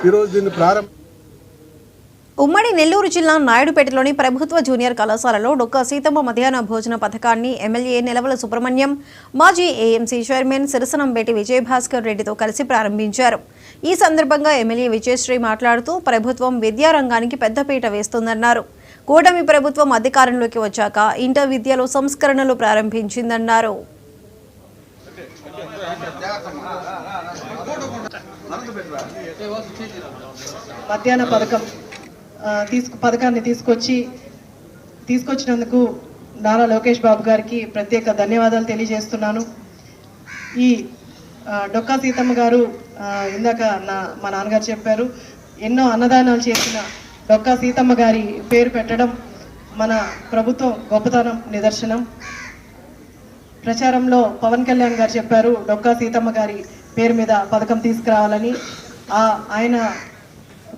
ఈరోజు దీన్ని ఉమ్మడి నెల్లూరు జిల్లా నాయుడుపేటలోని ప్రభుత్వ జూనియర్ కళాశాలలో డొక్కా సీతమ్మ మధ్యాహ్న భోజన పథకాన్ని ఎమ్మెల్యే నిలవల సుబ్రహ్మణ్యం, మాజీ ఏఎంసీ చైర్మన్ సిరసనంబేటి విజయభాస్కర్ రెడ్డితో కలిసి ప్రారంభించారు. ఈ సందర్భంగా ఎమ్మెల్యే విజయశ్రీ మాట్లాడుతూ ప్రభుత్వం విద్యారంగానికి పెద్దపీట వేస్తుందన్నారు. కూటమి ప్రభుత్వం అధికారంలోకి వచ్చాక ఇంటర్ విద్యలో సంస్కరణలు ప్రారంభించిందన్నారు. మధ్యాహ్న పథకాన్ని తీసుకొచ్చినందుకు నారా లోకేష్ బాబు గారికి ప్రత్యేక ధన్యవాదాలు తెలియజేస్తున్నాను. ఈ డొక్కా సీతమ్మ గారు ఇందాక మా నాన్నగారు చెప్పారు, ఎన్నో అన్నదానాలు చేసిన డొక్కా సీతమ్మ గారి పేరు పెట్టడం మన ప్రభుత్వం గొప్పతనం నిదర్శనం. ప్రచారంలో పవన్ కళ్యాణ్ గారు చెప్పారు డొక్కా సీతమ్మ గారి పేరు మీద పథకం తీసుకురావాలని. ఆయన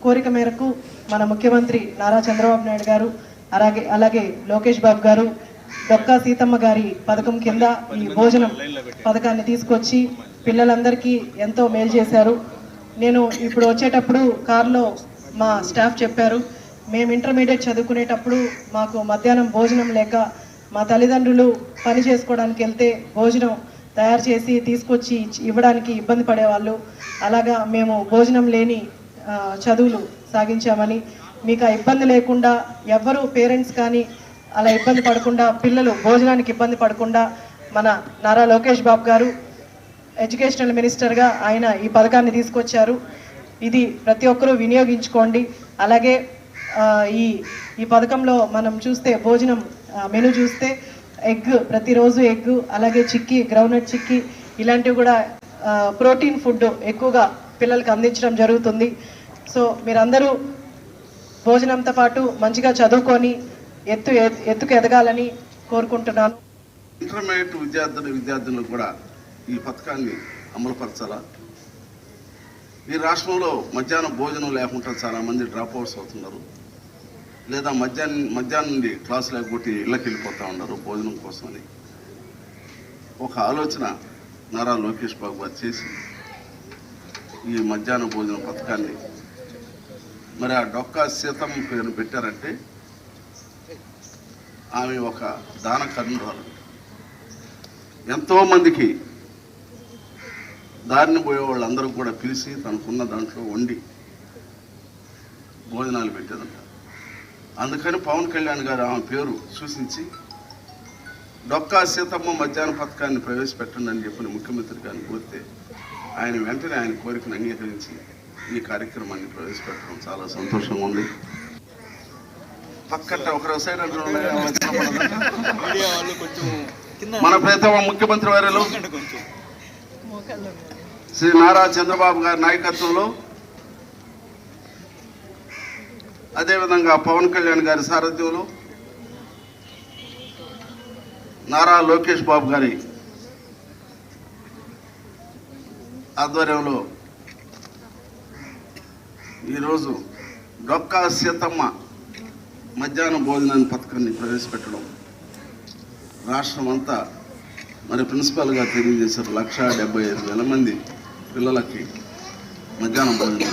కోరిక మేరకు మన ముఖ్యమంత్రి నారా చంద్రబాబు నాయుడు గారు అలాగే లోకేష్ బాబు గారు డొక్కా సీతమ్మ గారి పథకం కింద ఈ భోజనం పథకాన్ని తీసుకొచ్చి పిల్లలందరికీ ఎంతో మేలు చేశారు. నేను ఇప్పుడు వచ్చేటప్పుడు కారులో మా స్టాఫ్ చెప్పారు, మేము ఇంటర్మీడియట్ చదువుకునేటప్పుడు మాకు మధ్యాహ్నం భోజనం లేక మా తల్లిదండ్రులు పని చేసుకోవడానికి వెళ్తే భోజనం తయారు చేసి తీసుకొచ్చి ఇవ్వడానికి ఇబ్బంది పడేవాళ్ళు. అలాగా మేము భోజనం లేని చదువులు సాగించామని, మీకు ఆ ఇబ్బంది లేకుండా ఎవ్వరూ పేరెంట్స్ కానీ అలా ఇబ్బంది పడకుండా, పిల్లలు భోజనానికి ఇబ్బంది పడకుండా మన నారా లోకేష్ బాబు గారు ఎడ్యుకేషనల్ మినిస్టర్గా ఆయన ఈ పథకాన్ని తీసుకొచ్చారు. ఇది ప్రతి ఒక్కరూ వినియోగించుకోండి. అలాగే ఈ పథకంలో మనం చూస్తే భోజనం మెనూ చూస్తే ఎగ్, ప్రతిరోజు ఎగ్, అలాగే చిక్కీ, గ్రౌండ్నట్ చిక్కీ ఇలాంటివి కూడా ప్రోటీన్ ఫుడ్ ఎక్కువగా పిల్లలకి అందించడం జరుగుతుంది. సో మీరందరూ భోజనంతో పాటు మంచిగా చదువుకొని ఎత్తుకు ఎదగాలని కోరుకుంటున్నాను. ఇంటర్మీడియట్ విద్యార్థులు కూడా ఈ పథకాన్ని అమలుపరచాలా? ఈ రాష్ట్రంలో మధ్యాహ్నం భోజనం లేకుండా చాలామంది డ్రాప్ అవుట్స్ అవుతున్నారు, లేదా మధ్యాహ్నం నుండి క్లాసు లేకపోతే ఇళ్ళకి వెళ్ళిపోతూ ఉన్నారు భోజనం కోసమని. ఒక ఆలోచన నారా లోకేష్ బాబు గారు చేసి ఈ మధ్యాహ్న భోజన పథకాన్ని మరి ఆ డొక్కా సీతమ్మ పేరును పెట్టారంటే ఆమె ఒక దాన కర్ణురాలు. ఎంతోమందికి దారిని పోయే వాళ్ళందరూ కూడా పిలిచి తనకున్న దాంట్లో వండి భోజనాలు పెట్టేదంట. అందుకని పవన్ కళ్యాణ్ గారు ఆమె పేరు సూచించి డొక్కా సీతమ్మ మధ్యాహ్న పథకాన్ని ప్రవేశపెట్టండి అని చెప్పిన ముఖ్యమంత్రి గారిని కోరితే ఆయన వెంటనే ఆయన కోరికను అంగీకరించి ఈ కార్యక్రమాన్ని ప్రవేశపెట్టడం చాలా సంతోషంగా ఉంది. పక్కన ఒక సైడ్ మన ప్రియతమ ముఖ్యమంత్రి వారిలో శ్రీ నారా చంద్రబాబు గారి నాయకత్వంలో, అదేవిధంగా పవన్ కళ్యాణ్ గారి సారథ్యంలో, నారా లోకేష్ బాబు గారి ఆధ్వర్యంలో ఈరోజు డొక్కా సీతమ్మ మధ్యాహ్న భోజనాన్ని పథకాన్ని ప్రవేశపెట్టడం రాష్ట్రం అంతా మరి ప్రిన్సిపాల్గా తెలియజేశారు. 1,75,000 మంది పిల్లలకి మధ్యాహ్నం భోజనం